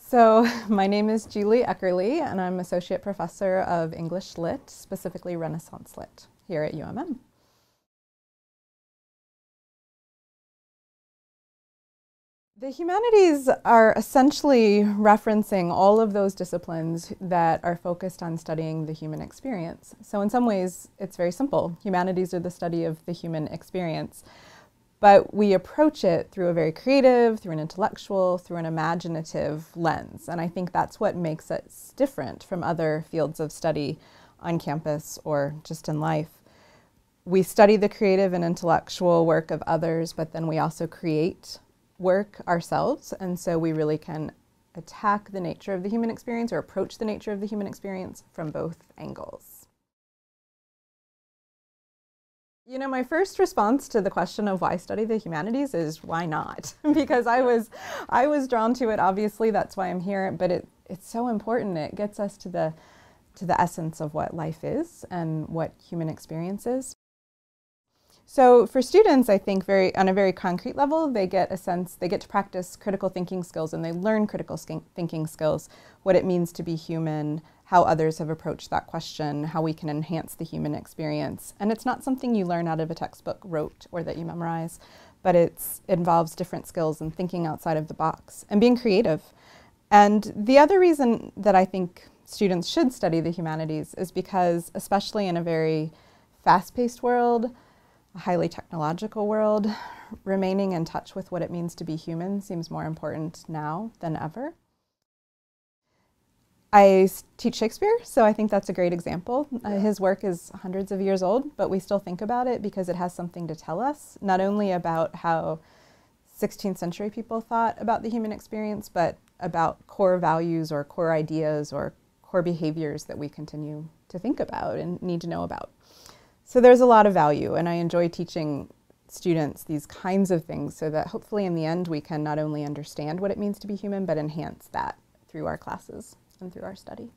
So my name is Julie Eckerle, and I'm Associate Professor of English Lit, specifically Renaissance Lit, here at UMM. The humanities are essentially referencing all of those disciplines that are focused on studying the human experience. So in some ways, it's very simple. Humanities are the study of the human experience. But we approach it through a very creative, through an intellectual, through an imaginative lens. And I think that's what makes us different from other fields of study on campus or just in life. We study the creative and intellectual work of others, but then we also create work ourselves. And so we really can attack the nature of the human experience or approach the nature of the human experience from both angles. You know, my first response to the question of why study the humanities is why not? Because I was drawn to it, obviously, that's why I'm here, but it's so important. It gets us to the essence of what life is and what human experience is. So for students, I think on a very concrete level, they get to practice critical thinking skills, and they learn critical thinking skills, what it means to be human, how others have approached that question, how we can enhance the human experience. And it's not something you learn out of a textbook wrote or that you memorize, but it involves different skills and thinking outside of the box and being creative. And the other reason that I think students should study the humanities is because, especially in a very fast-paced world, a highly technological world, remaining in touch with what it means to be human seems more important now than ever. I teach Shakespeare, so I think that's a great example. His work is hundreds of years old, but we still think about it because it has something to tell us, not only about how 16th century people thought about the human experience, but about core values or core ideas or core behaviors that we continue to think about and need to know about. So there's a lot of value, and I enjoy teaching students these kinds of things so that hopefully in the end we can not only understand what it means to be human, but enhance that through our classes and through our study.